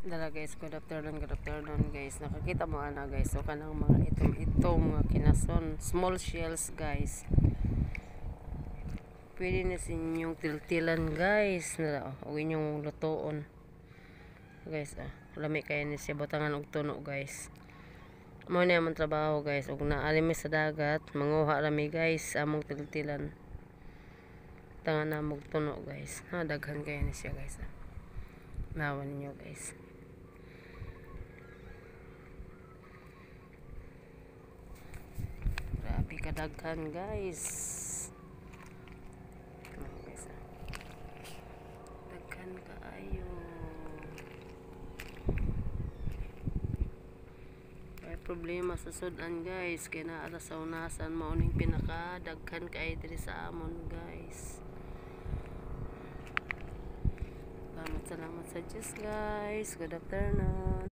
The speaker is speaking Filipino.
Dala guys, good afternoon guys. Nakakita mo ana guys, so kanang mga itong mga kinason, small shells guys. Pwede na sa inyong tiltilan guys, na o inyong lutoon. Guys, lami kaya ni siya butangan og tuno guys. Mo na man trabaho guys, ug naali mi sa dagat, manguha rami guys among tiltilan. Tangan na mog tuno guys. Daghan kaya ni siya guys. Nawan niyo guys. Grabe kadaghan guys. Guys. Daghan kaayo. May problema sa sudan guys. Kaya naara sa unasan mauning pinakadaghan kaayo diri sa amon guys. Salamat sa Diyos guys. Good afternoon.